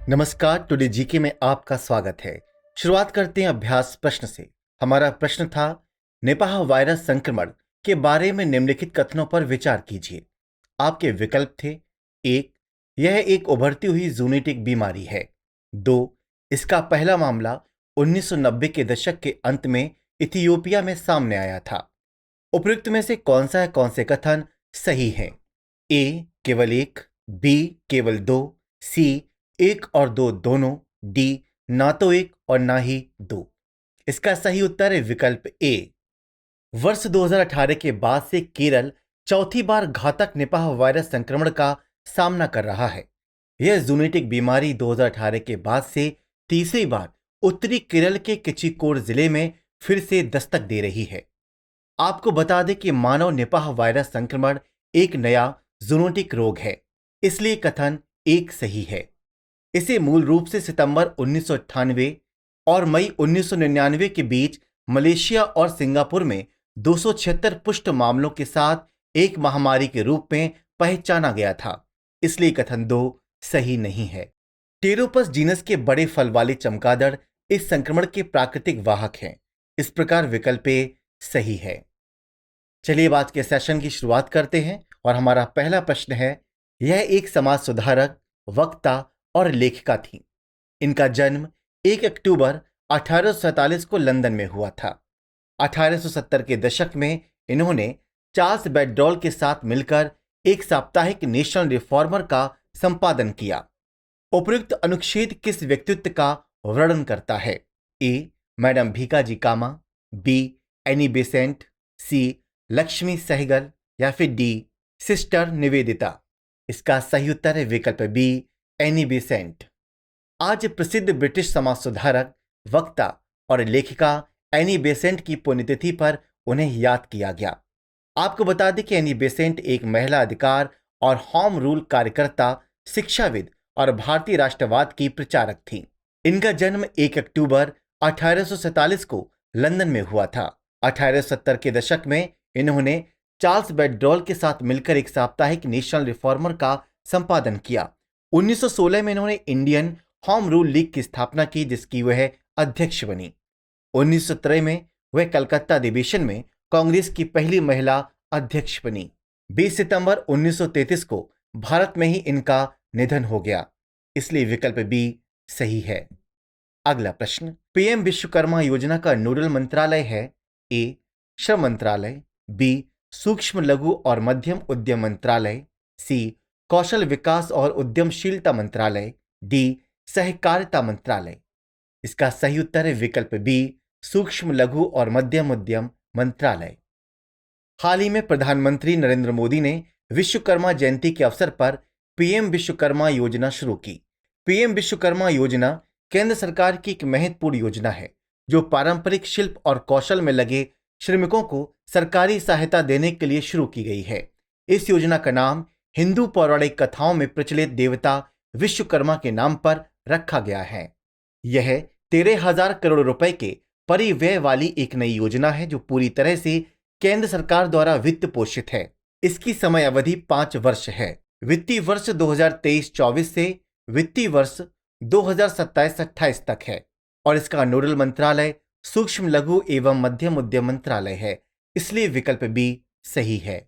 नमस्कार। Today GK में आपका स्वागत है। शुरुआत करते हैं अभ्यास प्रश्न से। हमारा प्रश्न था, निपाह वायरस संक्रमण के बारे में निम्नलिखित कथनों पर विचार कीजिए। आपके विकल्प थे: एक, यह एक उभरती हुई जूनोटिक बीमारी है। दो, इसका पहला मामला 1990 के दशक के अंत में इथियोपिया में सामने आया था। उपयुक्त में से कौन से कथन सही हैं? ए केवल एक, बी केवल दो, सी एक और दो दोनों, डी ना तो एक और ना ही दो। इसका सही उत्तर है विकल्प ए। वर्ष 2018 के बाद से केरल चौथी बार घातक निपाह वायरस संक्रमण का सामना कर रहा है। यह जूनोटिक बीमारी 2018 के बाद से तीसरी बार उत्तरी केरल के किचिकोड जिले में फिर से दस्तक दे रही है। आपको बता दें कि मानव निपाह वायरस संक्रमण एक नया जूनोटिक रोग है, इसलिए कथन एक सही है। इसे मूल रूप से सितंबर 1998 और मई 1999 के बीच मलेशिया और सिंगापुर में 276 पुष्ट मामलों के साथ एक महामारी के रूप में पहचाना गया था, इसलिए कथन दो सही नहीं है। टेरोपस जीनस के बड़े फल वाले चमगादड़ इस संक्रमण के प्राकृतिक वाहक हैं। इस प्रकार विकल्प ए सही है। चलिए आज के सेशन की शुरुआत करते हैं और हमारा पहला प्रश्न है, यह एक समाज सुधारक, वक्ता और लेखिका थी। इनका जन्म 1 अक्टूबर 1847 को लंदन में हुआ था। 1870 के दशक में इन्होंने चार्ल्स बेडरॉल के साथ मिलकर एक साप्ताहिक नेशनल रिफॉर्मर का संपादन किया। उपयुक्त अनुच्छेद किस व्यक्तित्व का वर्णन करता है? A madam Bhikaji Cama, B Annie Besant, C Lakshmi Sahgal या फिर डी सिस्टर निवेदिता। इसका सही उत्तर है विकल्प बी एनी बेसेंट। आज प्रसिद्ध ब्रिटिश समाज सुधारक, वक्ता और लेखिका एनी बेसेंट की पुण्यतिथि पर उन्हें याद किया गया। आपको बता दें कि एनी बेसेंट एक महिला अधिकार और होम रूल कार्यकर्ता, शिक्षाविद और भारतीय राष्ट्रवाद की प्रचारक थीं। इनका जन्म 1 अक्टूबर 1847 को लंदन में हुआ था। 1870 के दशक में इन्होंने चार्ल्स बेडरॉल के साथ मिलकर एक साप्ताहिक नेशनल रिफॉर्मर का संपादन किया। 1916 में इन्होंने इंडियन होम रूल लीग की स्थापना की, जिसकी वह अध्यक्ष बनी। 1903 में वह कलकत्ता अधिवेशन में कांग्रेस की पहली महिला अध्यक्ष बनी। 20 सितंबर 1933 को भारत में ही इनका निधन हो गया, इसलिए विकल्प बी सही है। अगला प्रश्न, पीएम विश्वकर्मा योजना का नोडल मंत्रालय है? ए श्रम मंत्रालय, बी सूक्ष्म लघु और मध्यम उद्यम मंत्रालय, सी कौशल विकास और उद्यमशीलता मंत्रालय, डी सहकारिता मंत्रालय। इसका सही उत्तर है विकल्प बी सूक्ष्म लघु और मध्यम उद्यम मंत्रालय। हाल ही में प्रधानमंत्री नरेंद्र मोदी ने विश्वकर्मा जयंती के अवसर पर पीएम विश्वकर्मा योजना शुरू की। पीएम विश्वकर्मा योजना केंद्र सरकार की एक महत्वपूर्ण योजना है, जो पारंपरिक शिल्प और कौशल में लगे श्रमिकों को सरकारी सहायता देने के लिए शुरू की गई है। इस योजना का नाम हिंदू पौराणिक कथाओं में प्रचलित देवता विश्वकर्मा के नाम पर रखा गया है। यह 13,000 करोड़ रुपए के परिव्यय वाली एक नई योजना है, जो पूरी तरह से केंद्र सरकार द्वारा वित्त पोषित है। इसकी समय अवधि 5 वर्ष है, वित्तीय वर्ष 2023-24 से वित्तीय वर्ष 2027-28 तक है, और इसका नोडल मंत्रालय सूक्ष्म लघु एवं मध्यम उद्यम मंत्रालय है, इसलिए विकल्प बी सही है।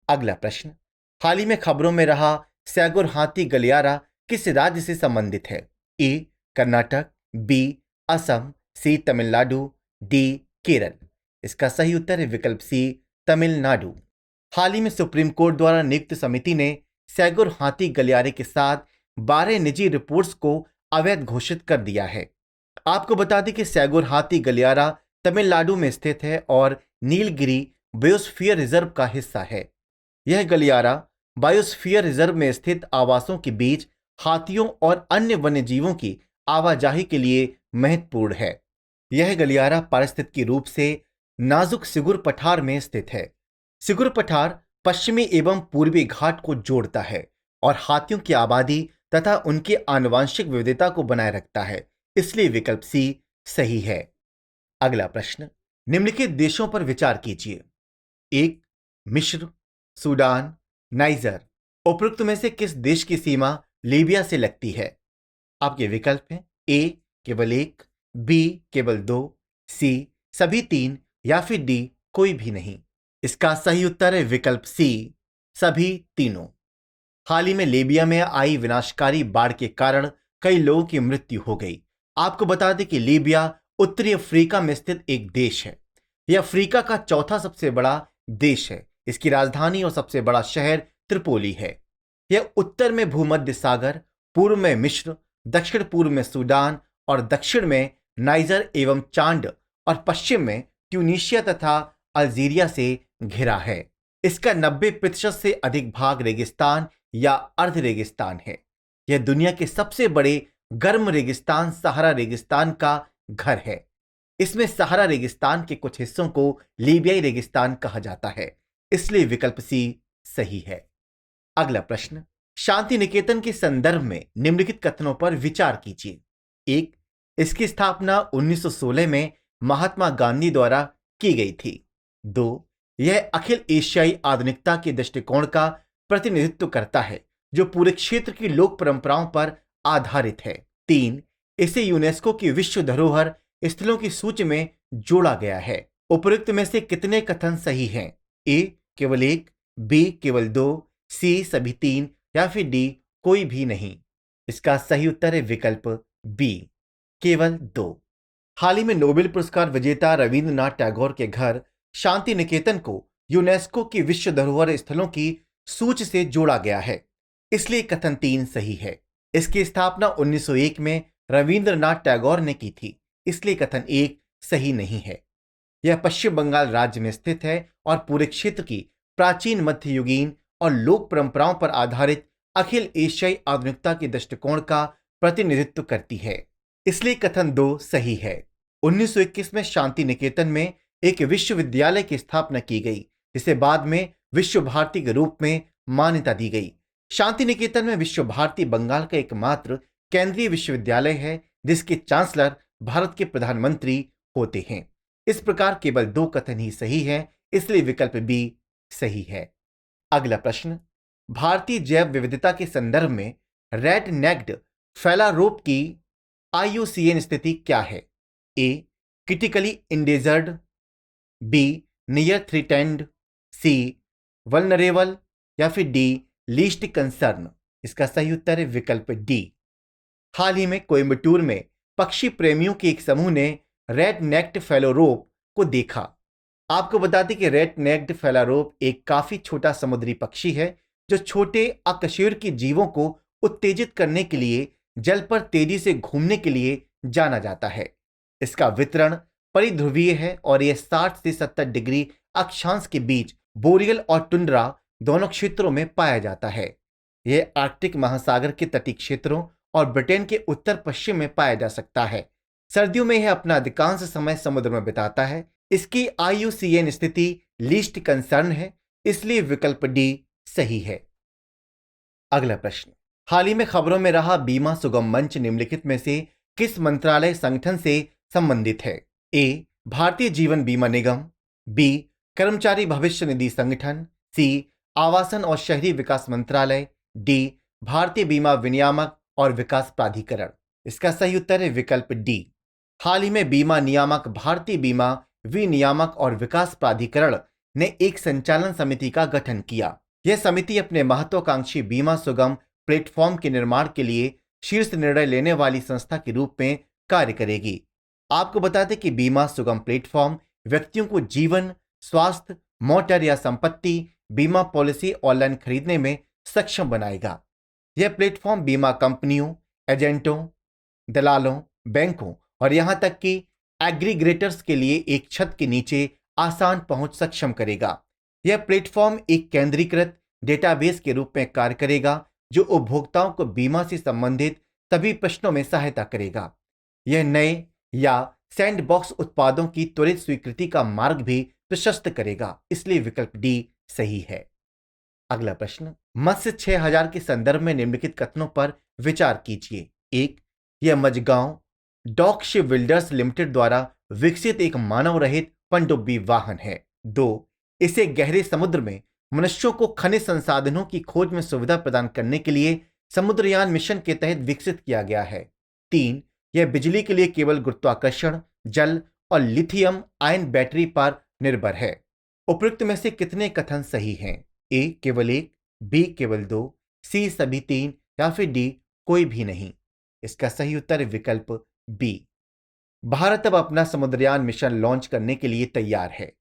अगला प्रश्न, हाल ही में खबरों में रहा सैगुर हाथी गलियारा किस राज्य से संबंधित है? ए कर्नाटक, बी असम, सी तमिलनाडु, डी केरल। इसका सही उत्तर है विकल्प सी तमिलनाडु। हाल ही में सुप्रीम कोर्ट द्वारा नियुक्त समिति ने सैगुर हाथी गलियारे के साथ 12 निजी रिपोर्ट्स को अवैध घोषित कर दिया है। आपको बता दें कि सैगुर हाथी गलियारा तमिलनाडु में स्थित है और नीलगिरी बायोस्फीयर रिजर्व का हिस्सा है। यह गलियारा बायोस्फीयर रिजर्व में स्थित आवासों के बीच हाथियों और अन्य वन्यजीवों की आवाजाही के लिए महत्वपूर्ण है। यह गलियारा पारिस्थितिकी रूप से नाजुक सिगुर पठार में स्थित है। सिगुर पठार पश्चिमी एवं पूर्वी घाट को जोड़ता है और हाथियों की आबादी तथा उनकी आनुवंशिक विविधता को बनाए रखता है, इसलिए विकल्प सी सही है। अगला प्रश्न, निम्नलिखित देशों पर विचार कीजिए। 1 मिस्र, सूडान, नाइजर। उपरोक्त में से किस देश की सीमा लीबिया से लगती है? आपके विकल्प हैं ए केवल एक, बी केवल दो, सी सभी तीन या फिर डी कोई भी नहीं। इसका सही उत्तर है विकल्प सी सभी तीनों। हाल ही में लीबिया में आई विनाशकारी बाढ़ के कारण कई लोगों की मृत्यु हो गई। आपको बता दें कि लीबिया उत्तरी अफ्रीका में स्थित एक देश है। यह अफ्रीका का चौथा सबसे बड़ा देश है। इसकी राजधानी और सबसे बड़ा शहर त्रिपोली है। यह उत्तर में भूमध्य सागर, पूर्व में मिस्र, दक्षिण पूर्व में सूडान और दक्षिण में नाइजर एवं चांड और पश्चिम में ट्यूनीशिया तथा अल्जीरिया से घिरा है। इसका 90% से अधिक भाग रेगिस्तान या अर्ध रेगिस्तान है। यह दुनिया के सबसे बड़े गर्म रेगिस्तान सहारा रेगिस्तान का घर है। इसमें सहारा रेगिस्तान के कुछ हिस्सों को लीबियाई रेगिस्तान कहा जाता है, इसलिए विकल्प सी सही है। अगला प्रश्न, शांति निकेतन के संदर्भ में निम्नलिखित कथनों पर विचार कीजिए। एक, इसकी स्थापना 1916 में महात्मा गांधी द्वारा की गई थी। दो, यह अखिल एशियाई आधुनिकता के दृष्टिकोण का प्रतिनिधित्व करता है जो पूरे क्षेत्र की लोक परंपराओं पर आधारित है। तीन, इसे यूनेस्को की विश्व धरोहर स्थलों की सूची में जोड़ा गया है। उपयुक्त में से कितने कथन सही हैं? ए केवल एक, बी केवल दो, सी सभी तीन या फिर डी कोई भी नहीं। इसका सही उत्तर है विकल्प बी केवल दो। हाल ही में नोबेल पुरस्कार विजेता रविंद्रनाथ टैगोर के घर शांति निकेतन को यूनेस्को की विश्व धरोहर स्थलों की सूची से जोड़ा गया है, इसलिए कथन 3 सही है। इसकी स्थापना 1901 में रविंद्रनाथ टैगोर ने की थी, इसलिए कथन 1 सही नहीं है। यह पश्चिम बंगाल राज्य में स्थित है और पूरे क्षेत्र की प्राचीन मध्ययुगीन और लोक परंपराओं पर आधारित अखिल एशियाई आधुनिकता के दृष्टिकोण का प्रतिनिधित्व करती है, इसलिए कथन 2 सही है। 1921 में शांति निकेतन में एक विश्वविद्यालय की स्थापना की गई, जिसे बाद में विश्व भारती के रूप में मान्यता दी गई। शांति निकेतन में विश्व भारती बंगाल का एकमात्र केंद्रीय विश्वविद्यालय है जिसके चांसलर भारत के प्रधानमंत्री होते हैं। इस प्रकार केवल 2 कथन ही सही है, इसलिए विकल्प बी सही है। अगला प्रश्न, भारतीय जैव विविधता के संदर्भ में रेड नेक्ड फैलारोप की IUCN स्थिति क्या है? A critically endangered, B near threatened, C vulnerable या फिर डी लीस्ट कंसर्न। इसका सही उत्तर है विकल्प डी। हाल ही में कोयम्बटूर में पक्षी प्रेमियों के एक समूह ने रेड नेक्ड फैलारोप को देखा। आपको बता दें कि रेड नेक्ड फैलारोप एक काफी छोटा समुद्री पक्षी है जो छोटे अकशेरुकी जीवों को उत्तेजित करने के लिए जल पर तेजी से घूमने के लिए जाना जाता है। इसका वितरण परिध्रुवीय है और यह 60 से 70 डिग्री अक्षांश के बीच बोरियल और टुंड्रा दोनों क्षेत्रों में पाया जाता है। यह आर्कटिक महासागर के तटीय क्षेत्रों और ब्रिटेन के उत्तर पश्चिम में पाया जा सकता है। सर्दियों में यह अपना अधिकांश समय समुद्र में बिताता है। इसकी IUCN स्थिति लीस्ट कंसर्न है, इसलिए विकल्प डी सही है। अगला प्रश्न, हाल ही में खबरों में रहा बीमा सुगम मंच निम्नलिखित में से किस मंत्रालय संगठन से संबंधित है? ए भारतीय जीवन बीमा निगम, बी कर्मचारी भविष्य निधि संगठन, सी आवासन और शहरी विकास मंत्रालय, डी भारतीय बीमा विनियामक और विकास प्राधिकरण। इसका सही उत्तर है विकल्प डी। हाल ही में बीमा नियामक भारतीय बीमा विनियामक और विकास प्राधिकरण ने एक संचालन समिति का गठन किया। यह समिति अपने महत्वाकांक्षी बीमा सुगम प्लेटफॉर्म के निर्माण के लिए शीर्ष निर्णय लेने वाली संस्था के रूप में कार्य करेगी। आपको बता दें कि बीमा सुगम प्लेटफॉर्म व्यक्तियों को जीवन, स्वास्थ्य, मोटर या संपत्ति बीमा पॉलिसी ऑनलाइन खरीदने में सक्षम बनाएगा। यह प्लेटफॉर्म बीमा कंपनियों, एजेंटों, दलालों, बैंकों और यहां तक कि एग्रीग्रेटर्स के लिए एक छत के नीचे आसान पहुंच सक्षम करेगा। यह प्लेटफॉर्म एक केंद्रीकृत डेटाबेस के रूप में कार्य करेगा जो उपभोक्ताओं को बीमा से संबंधित सभी प्रश्नों में सहायता करेगा। यह नए या सैंडबॉक्स उत्पादों की त्वरित स्वीकृति का मार्ग भी प्रशस्त करेगा, इसलिए विकल्प डी सही है। अगला प्रश्न, मत्स्य 6000 के संदर्भ में निम्नलिखित कथनों पर विचार कीजिए। एक, यह Mazagon dock shipbuilders limited द्वारा विकसित एक मानव रहित पनडुब्बी वाहन है। 2, इसे गहरे समुद्र में मनुष्यों को खनिज संसाधनों की खोज में सुविधा प्रदान करने के लिए समुद्रयान मिशन के तहत विकसित किया गया है? 3. यह बिजली के लिए केवल गुरुत्वाकर्षण, जल और लिथियम आयन बैटरी पर निर्भर है। उपयुक्त में से कितने कथन सही हैं? ए केवल एक, बी केवल दो, सी सभी तीन या फिर डी कोई भी नहीं। इसका सही उत्तर है विकल्प बी। भारत अब अपना समुद्रयान मिशन लॉन्च करने के लिए तैयार है।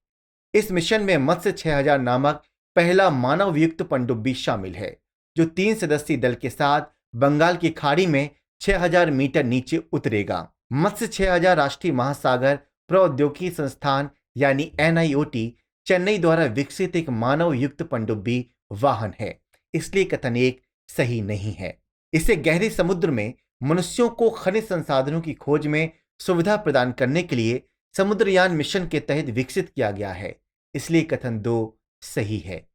इस मिशन में मत्स्य 6000 नामक पहला मानवयुक्त पनडुब्बी शामिल है, जो 3 सदस्यीय दल के साथ बंगाल की खाड़ी में 6000 मीटर नीचे उतरेगा। मत्स्य 6000 राष्ट्रीय महासागर प्रौद्योगिकी संस्थान यानी NIOT चेन्नई द्वारा विकसित एक मानवयुक्त पनडुब्बी वाहन है, इसलिए कथन एक सही नहीं है। इसे गहरे समुद्र में मनुष्यों को खनिज संसाधनों की खोज में सुविधा प्रदान करने के लिए समुद्रयान मिशन के तहत विकसित किया गया है, इसलिए कथन दो सही है।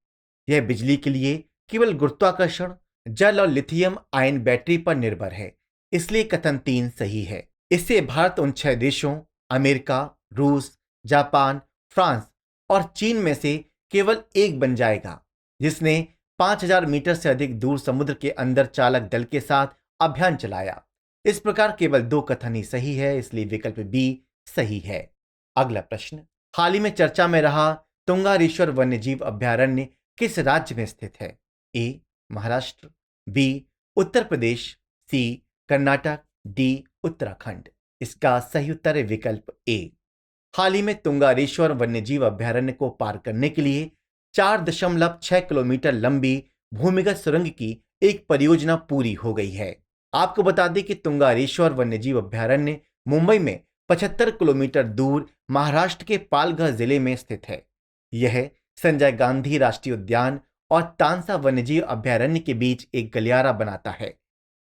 यह बिजली के लिए केवल गुरुत्वाकर्षण, जल और लिथियम आयन बैटरी पर निर्भर है, इसलिए कथन 3 सही है। इससे भारत उन 6 देशों अमेरिका, रूस, जापान, फ्रांस और चीन में से केवल एक बन जाएगा जिसने 5000 मीटर से अधिक दूर समुद्र के अंदर चालक दल के साथ अभियान चलाया। इस प्रकार केवल 2 कथन ही सही है, इसलिए विकल्प बी सही है। अगला प्रश्न, हाल ही में चर्चा में रहा तुंगारेश्वर वन्यजीव अभयारण्य किस राज्य में स्थित है? ए महाराष्ट्र, बी उत्तर प्रदेश, सी कर्नाटक, डी उत्तराखंड। इसका सही उत्तर है विकल्प ए। हाल ही में तुंगारेश्वर वन्यजीव अभयारण्य को पार करने के लिए 4.6 किलोमीटर लंबी भूमिगत सुरंग की एक परियोजना पूरी हो गई है। आपको बता दें कि तुंगारेश्वर वन्यजीव अभयारण्य मुंबई में 75 किलोमीटर दूर महाराष्ट्र के पालघर जिले में स्थित है। यह संजय गांधी राष्ट्रीय उद्यान और तानसा वन्यजीव अभयारण्य के बीच एक गलियारा बनाता है।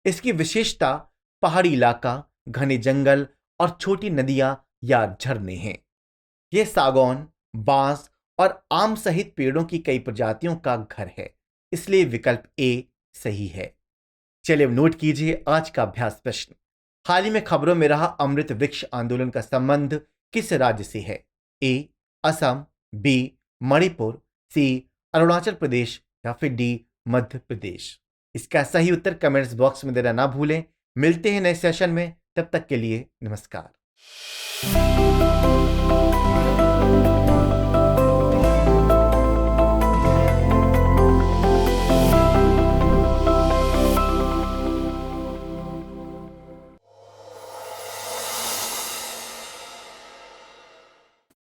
इसकी विशेषता पहाड़ी इलाका, घने जंगल और छोटी नदियां या झरने हैं। यह सागौन, बांस और आम सहित पेड़ों की कई प्रजातियों का घर है, इसलिए विकल्प ए सही है। चलिए अब नोट कीजिए आज का अभ्यास प्रश्न। हाल ही में खबरों में रहा अमृत वृक्ष आंदोलन का संबंध किस राज्य से है? ए असम, बी मणिपुर, सी अरुणाचल प्रदेश या फिर डी मध्य प्रदेश। इसका सही उत्तर कमेंट्स बॉक्स में देना ना भूलें। मिलते हैं नए सेशन में, तब तक के लिए नमस्कार।